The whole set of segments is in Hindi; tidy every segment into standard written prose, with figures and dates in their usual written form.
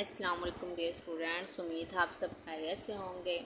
अस्सलाम वालेकुम डियर स्टूडेंट्स, उम्मीद है आप सब खैरियत से होंगे।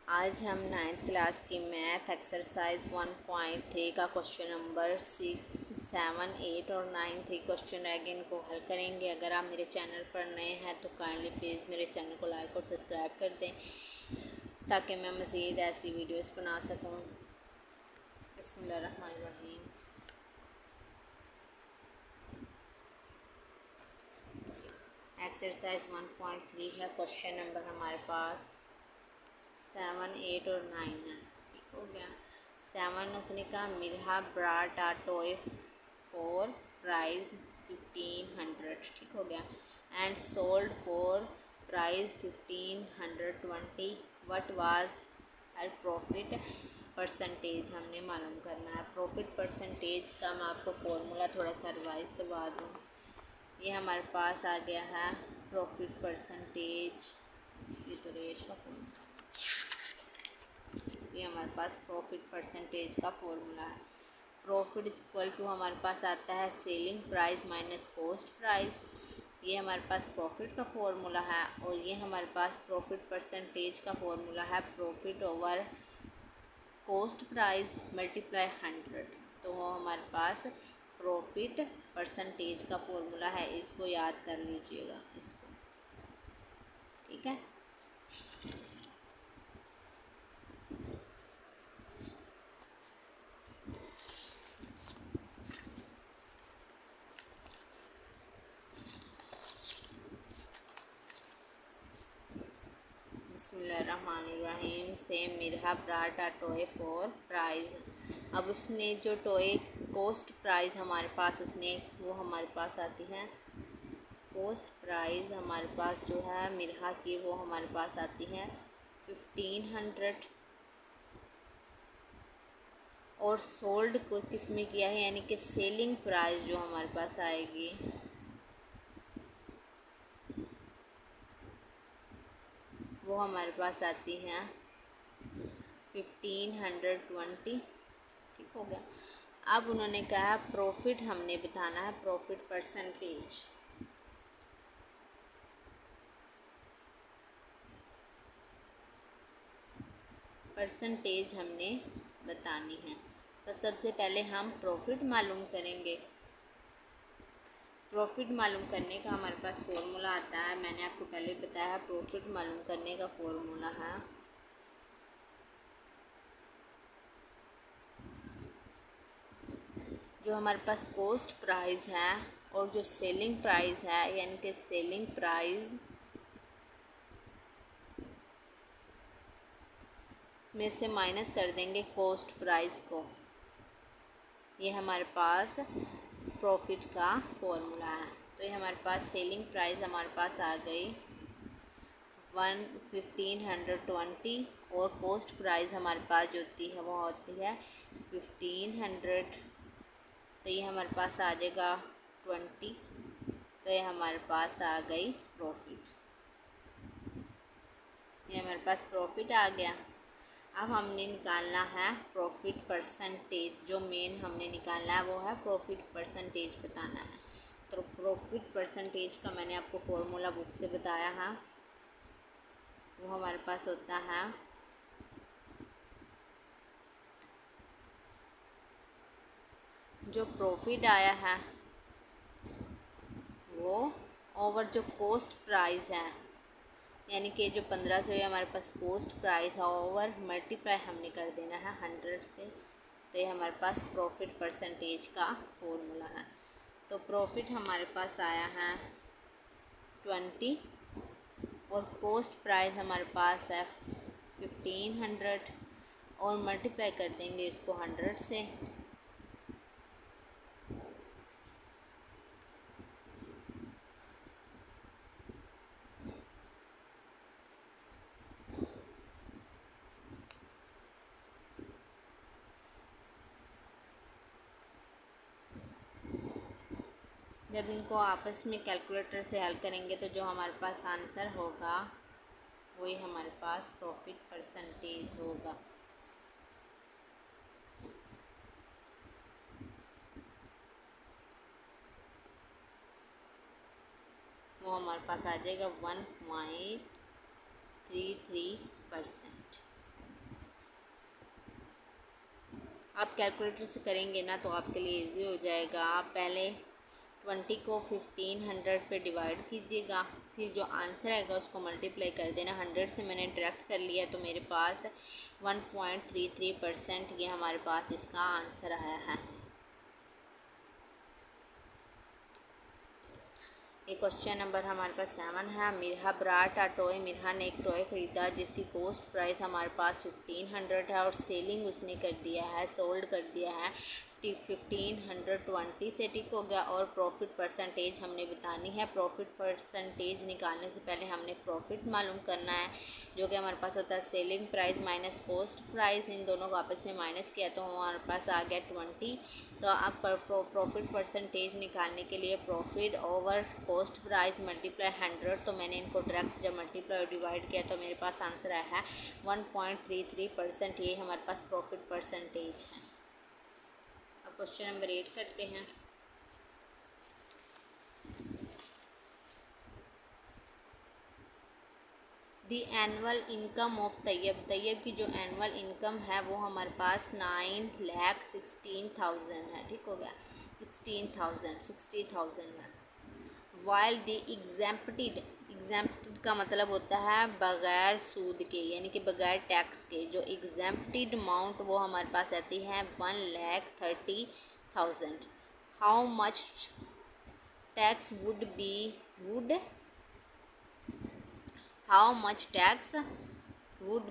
आज हम 9th क्लास की मैथ एक्सरसाइज 1.3 का क्वेश्चन नंबर 6, 7, 8 और 9 3 क्वेश्चन रह गए, इनको हल करेंगे। अगर आप मेरे चैनल पर नए हैं तो काइंडली प्लीज़ मेरे चैनल को लाइक और सब्सक्राइब कर दें ताकि मैं मज़ीद ऐसी वीडियोस बना सकूं। बिस्मिल्लाहिर्रहमानिर्रहीम। एक्सरसाइज 1.3 है। क्वेश्चन नंबर हमारे पास 7, 8 और 9 है। ठीक हो गया। 7 उसने कहा मिल्हा ब्राट आ टॉय फॉर प्राइस 1500। ठीक हो गया। And sold for price 1520। What was her profit percentage हमने मालूम करना है। प्रॉफिट परसेंटेज का मैं आपको फॉर्मूला थोड़ा सा रिवाइज करवा दूँ। ये हमारे पास आ गया है प्रॉफिट परसेंटेज। ये तो रेट का फॉर्मूला, ये हमारे पास प्रॉफिट परसेंटेज का फॉर्मूला है। प्रॉफिट इक्वल टू हमारे पास आता है selling price minus cost price. ये हमारे पास प्रॉफिट का फॉर्मूला है। और ये हमारे पास प्रॉफिट परसेंटेज का फॉर्मूला है profit over cost price multiply 100। तो वो हमारे पास प्रॉफिट परसेंटेज का फॉर्मूला है। इसको याद कर लीजिएगा इसको। ठीक है। बिस्मिल्लाहिर्रहमानिर्रहीम। सेम मिरहा brought a toy for price. अब उसने जो टॉय कॉस्ट प्राइस हमारे पास उसने वो हमारे पास आती है। कॉस्ट प्राइस हमारे पास जो है मिरहा की वो हमारे पास आती है 1500। और सोल्ड को किस में किया है, यानी कि सेलिंग प्राइस जो हमारे पास आएगी वो हमारे पास आती हैं 1520। ठीक हो गया। अब उन्होंने कहा प्रॉफिट हमने बताना है, प्रॉफिट परसेंटेज। परसेंटेज हमने बतानी है। तो सबसे पहले हम प्रॉफिट मालूम करेंगे। प्रॉफिट मालूम करने का हमारे पास फॉर्मूला आता है। मैंने आपको पहले बताया है प्रॉफिट मालूम करने का फॉर्मूला है जो हमारे पास कॉस्ट प्राइस है और जो सेलिंग प्राइस है, यानी कि सेलिंग प्राइस में से माइनस कर देंगे कॉस्ट प्राइस को। ये हमारे पास प्रॉफिट का फॉर्मूला है। तो ये हमारे पास सेलिंग प्राइस हमारे पास आ गई 1520 और कॉस्ट प्राइस हमारे पास जो होती है वो होती है 1500। तो ये हमारे पास आ जाएगा 20। तो ये हमारे पास आ गई प्रॉफिट। ये हमारे पास प्रॉफिट आ गया। अब हमने निकालना है प्रॉफिट परसेंटेज। जो मेन हमने निकालना है वो है प्रॉफिट परसेंटेज बताना है। तो प्रॉफिट परसेंटेज का मैंने आपको फॉर्मूला बुक से बताया है। वो हमारे पास होता है जो प्रॉफिट आया है वो ओवर जो कॉस्ट प्राइस है, यानी कि जो 1500 है हमारे पास कॉस्ट प्राइस है, ओवर मल्टीप्लाई हमने कर देना है 100 से। तो ये हमारे पास प्रॉफिट परसेंटेज का फॉर्मूला है। तो प्रॉफिट हमारे पास आया है 20 और कॉस्ट प्राइस हमारे पास है 1500 और मल्टीप्लाई कर देंगे इसको 100 से। जब इनको आपस में कैलकुलेटर से हल करेंगे तो जो हमारे पास आंसर होगा वही हमारे पास प्रॉफिट परसेंटेज होगा। वो हमारे पास आ जाएगा 1.33%। आप कैलकुलेटर से करेंगे ना तो आपके लिए इजी हो जाएगा। आप पहले 20 को 1500 पे डिवाइड कीजिएगा, फिर जो आंसर आएगा उसको मल्टीप्लाई कर देना। 100 से मैंने डायरेक्ट कर लिया तो मेरे पास 1.33% ये हमारे पास इसका आंसर आया है। एक क्वेश्चन नंबर हमारे पास 7 है। Mirha brought a toy, Mirha ने एक टॉय ख़रीदा जिसकी कॉस्ट प्राइस हमारे पास 1500 है और सेलिंग उसने कर दिया है, सोल्ड कर दिया है 1520 से। ठीक हो गया। और प्रॉफिट परसेंटेज हमने बतानी है। प्रॉफिट परसेंटेज निकालने से पहले हमने प्रॉफिट मालूम करना है, जो कि हमारे पास होता है selling price minus cost price. इन दोनों को आपस में माइनस किया तो हमारे पास आ गया 20। तो अब प्रॉफिट परसेंटेज निकालने के लिए profit over cost price multiply 100, तो मैंने इनको डायरेक्ट जब मल्टीप्लाई और डिवाइड किया तो मेरे पास आंसर आया है 1.33%। ये हमारे पास प्रॉफिट परसेंटेज है। अब क्वेश्चन नंबर 8 करते हैं। The annual income of Tayyab, Tayyab की जो एनुअल इनकम है वो हमारे पास 9,16,000 है। ठीक हो गया। 60,000 है। वाइल द एग्जेम्प्टेड, एग्जेम्प्टेड का मतलब होता है बग़ैर सूद के, यानी कि बग़ैर टैक्स के। जो एग्जेम्प्टेड अमाउंट वो हमारे पास आती है 1,30,000। How much tax how much tax would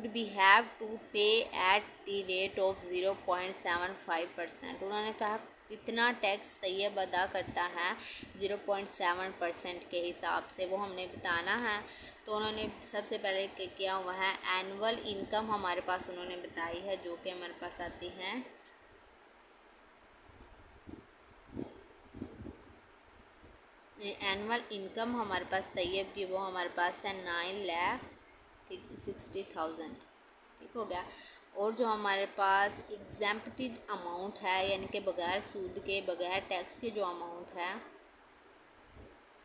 be have to pay at the rate of 0.75%। उन्होंने कहा कितना टैक्स तैयब अदा करता है 0.7% के हिसाब से, वो हमने बताना है। तो उन्होंने सबसे पहले किया हुआ है एनुअल इनकम हमारे पास उन्होंने बताई है, जो कि हमारे पास आती है एनुअल इनकम हमारे पास तैयब की वो हमारे पास है 9,60,000। ठीक हो गया। और जो हमारे पास एग्जेम्प्टेड अमाउंट है, यानी कि बग़ैर सूद के बग़ैर टैक्स के जो अमाउंट है,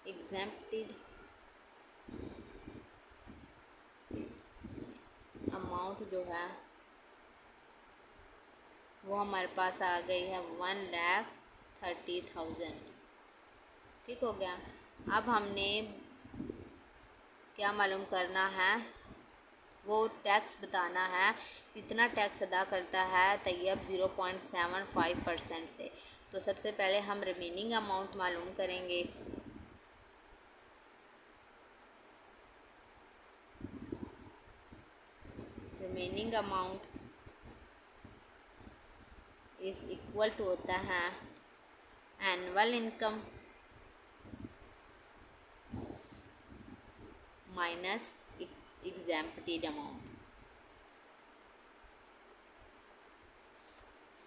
एग्जेम्प्टेड अमाउंट जो है वो हमारे पास आ गई है 1,30,000। ठीक हो गया। अब हमने क्या मालूम करना है, वो टैक्स बताना है कितना टैक्स अदा करता है तैयब 0.75% से। तो सबसे पहले हम रिमेनिंग अमाउंट मालूम करेंगे। Remaining amount is equal to होता है annual income minus exempted amount.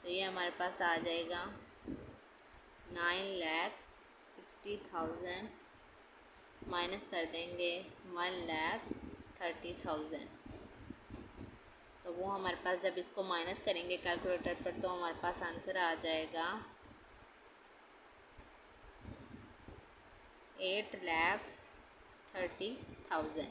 तो ये हमारे पास आ जाएगा 9,60,000 माइनस कर देंगे 1,30,000। तो वो हमारे पास जब इसको माइनस करेंगे कैलकुलेटर पर तो हमारे पास आंसर आ जाएगा 8,30,000।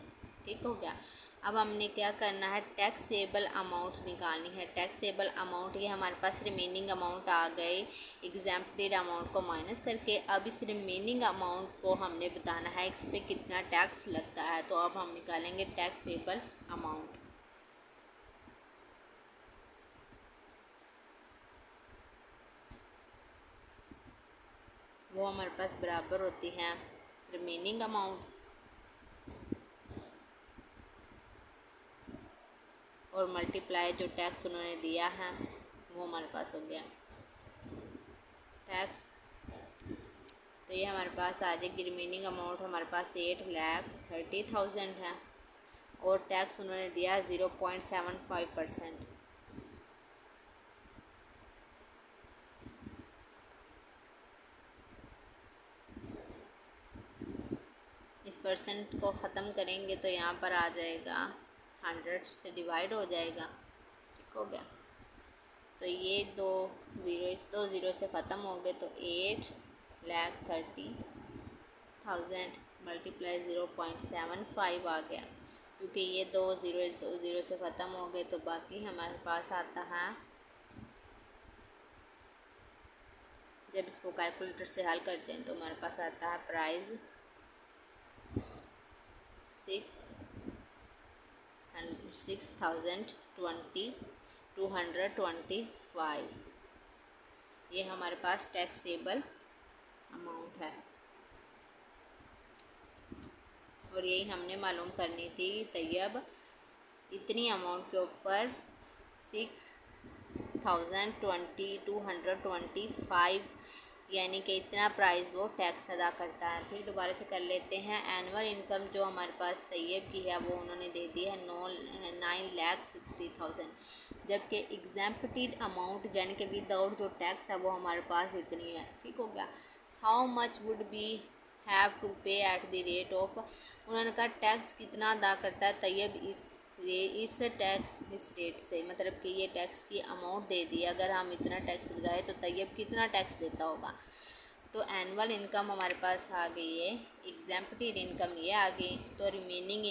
ठीक हो गया। अब हमने क्या करना है, टैक्सेबल अमाउंट निकालनी है। टैक्सेबल अमाउंट ये हमारे पास रिमेनिंग अमाउंट आ गए एग्जेम्प्टेड अमाउंट को माइनस करके। अब इस रिमेनिंग अमाउंट को हमने बताना है इस पर कितना टैक्स लगता है। तो अब हम निकालेंगे टैक्सेबल अमाउंट। वो हमारे पास बराबर होती है रिमेनिंग अमाउंट और मल्टीप्लाई जो टैक्स उन्होंने दिया है वो हमारे पास हो गया टैक्स। तो ये हमारे पास आ जाएगी रिमेनिंग अमाउंट हमारे पास 8,30,000 है और टैक्स उन्होंने दिया 0.75%। इस परसेंट को ख़त्म करेंगे तो यहाँ पर आ जाएगा 100 से डिवाइड हो जाएगा। ठीक हो गया। तो ये 2 ज़ीरो इस 2 ज़ीरो से ख़त्म हो गए तो 8 1,30,000 मल्टीप्लाई 0.75 आ गया, क्योंकि ये दो ज़ीरो से ख़त्म हो गए, तो बाकी हमारे पास आता है, जब इसको कैलकुलेटर से हल करते हैं तो हमारे पास आता है प्राइस 6,225। ये हमारे पास टैक्सेबल अमाउंट है, और यही हमने मालूम करनी थी। तैयब इतनी अमाउंट के ऊपर 6,225 यानी कि इतना प्राइस वो टैक्स अदा करता है। फिर दोबारा से कर लेते हैं। एनुअल इनकम जो हमारे पास तैयब की है वो उन्होंने दे दी है 9,60,000, जबकि एग्जाम्प्टेड अमाउंट यानी कि विदाउट जो टैक्स है वो हमारे पास इतनी है। ठीक हो गया। How much would be have to pay at the rate of, उन्होंने कहा टैक्स कितना अदा करता है तैयब इस रेट से, मतलब कि ये टैक्स की अमाउंट दे दी, अगर हम इतना टैक्स लगाए तो तैयब कितना टैक्स देता होगा। तो एनुअल इनकम हमारे पास आ गई है, एग्जाम्प्टेड इनकम ये आ गई। तो रिमेनिंग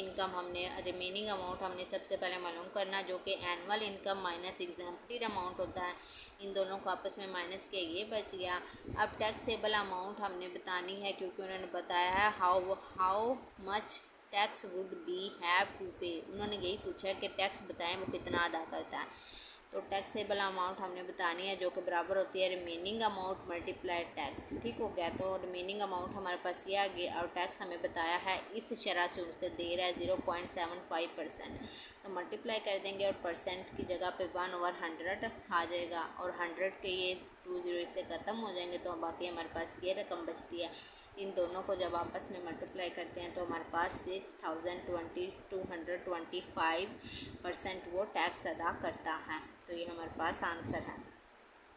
अमाउंट हमने सबसे पहले मालूम करना, जो कि annual income minus exempted amount होता है। इन दोनों को आपस में माइनस किया, ये बच गया। अब टैक्सेबल अमाउंट हमने बतानी है, क्योंकि उन्होंने बताया है how much tax would be have to pay, उन्होंने यही पूछा है कि टैक्स बताएं वो कितना अदा करता है। तो टैक्सेबल अमाउंट हमने बतानी है, जो कि बराबर होती है रिमेनिंग अमाउंट मल्टीप्लाई टैक्स। ठीक हो गया। तो रिमेनिंग अमाउंट हमारे पास ये आ गया, और टैक्स हमें बताया है इस शरह से उनसे दे रहा है 0.75%, तो मल्टीप्लाई कर देंगे और परसेंट की जगह पे 1/100 आ जाएगा, और 100 के ये 20 इससे ख़त्म हो जाएंगे, तो बाकी हमारे पास ये रकम बचती है। इन दोनों को जब आपस में मल्टीप्लाई करते हैं तो हमारे पास 6,225% वो टैक्स अदा करता है। तो ये हमारे पास आंसर है।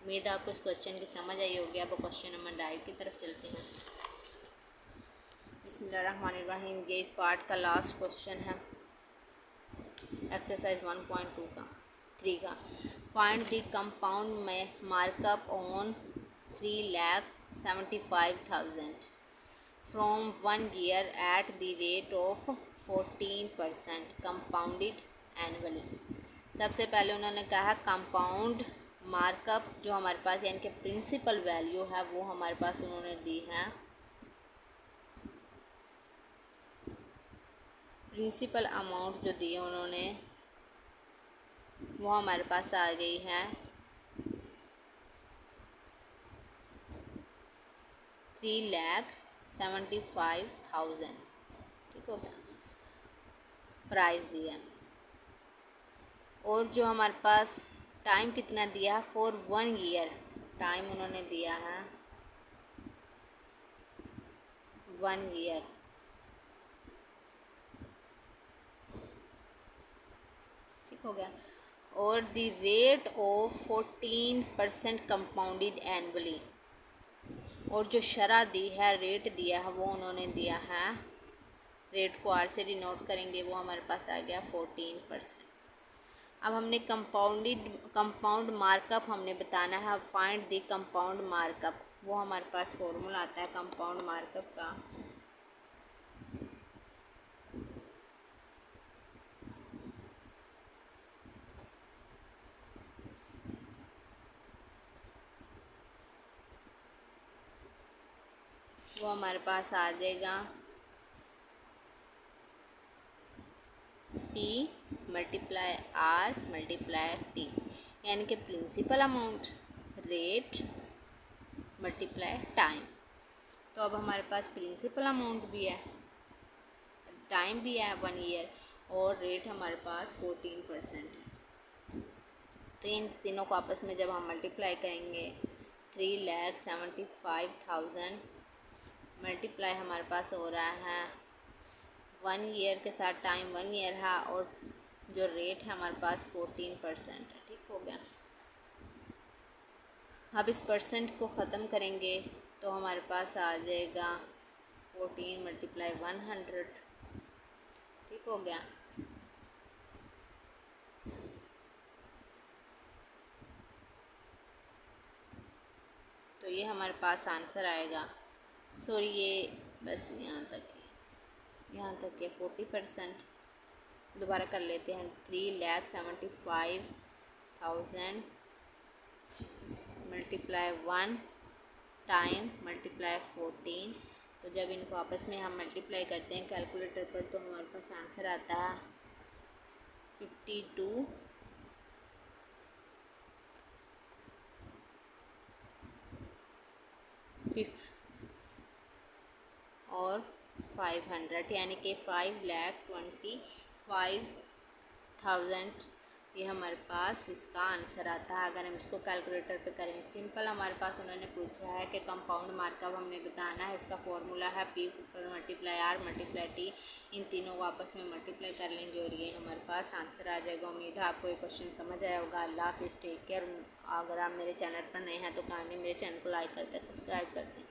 उम्मीद है आपको इस क्वेश्चन की समझ आई होगी। अब क्वेश्चन नंबर 9 की तरफ चलते हैं। बिस्मिल्लाहिर्रहमानिर्रहीम। ये इस पार्ट का लास्ट क्वेश्चन है, एक्सरसाइज 1.2 का 3 का। फाइंड द कंपाउंड में markup on 3,75,000 from 1 year at the rate of 14% compounded annually। सबसे पहले उन्होंने कहा कंपाउंड मार्कअप जो हमारे पास यानी कि प्रिंसिपल वैल्यू है वो हमारे पास उन्होंने दी है, प्रिंसिपल अमाउंट जो दी है उन्होंने वो हमारे पास आ गई है 3,75,000। ठीक हो गया, प्राइस दिया। और जो हमारे पास टाइम कितना दिया है फॉर 1 ईयर, टाइम उन्होंने दिया है 1 ईयर। ठीक हो गया। और the rate of 14% compounded annually, और जो शरह दी है रेट दिया है वो उन्होंने दिया है, रेट को आर से डिनोट करेंगे, वो हमारे पास आ गया 14%। अब हमने कंपाउंड मार्कअप हमने बताना है। फाइंड द कंपाउंड मार्कअप, वो हमारे पास फॉर्मूला आता है कंपाउंड मार्कअप का। वो हमारे पास आ जाएगा P multiply R multiply T, यानी कि principal amount rate multiply time. तो अब हमारे पास प्रिंसिपल अमाउंट भी है, टाइम भी है 1 ईयर, और रेट हमारे पास 14% है। तो इन तीनों को आपस में जब हम मल्टीप्लाई करेंगे 3,75,000 मल्टीप्लाई हमारे पास हो रहा है 1 ईयर के साथ, टाइम 1 ईयर है, और जो रेट है हमारे पास 14% है। ठीक हो गया। अब इस परसेंट को ख़त्म करेंगे तो हमारे पास आ जाएगा 14 मल्टीप्लाई 100। ठीक हो गया। तो ये हमारे पास आंसर आएगा सॉरी, ये बस यहाँ तक के 40%। दोबारा कर लेते हैं। 3,75,000 मल्टीप्लाई 1 टाइम मल्टीप्लाई 14। तो जब इनको आपस में हम मल्टीप्लाई करते हैं कैलकुलेटर पर तो हमारे पास आंसर आता है 52 और 500, यानी कि 5,25,000 ये हमारे पास इसका आंसर आता है अगर हम इसको कैलकुलेटर पे करें। सिंपल हमारे पास उन्होंने पूछा है कि कंपाउंड मार्कअप हमने बताना है। इसका फॉर्मूला है P multiply R multiply T। इन तीनों को आपस में मल्टीप्लाई कर लेंगे और ये हमारे पास आंसर आ जाएगा। उम्मीद है आपको ये क्वेश्चन समझ आया होगा। अल्लाह हाफिज़, टेक केयर। अगर आप मेरे चैनल पर नए हैं तो काइंडली मेरे चैनल को लाइक करके सब्सक्राइब कर दें।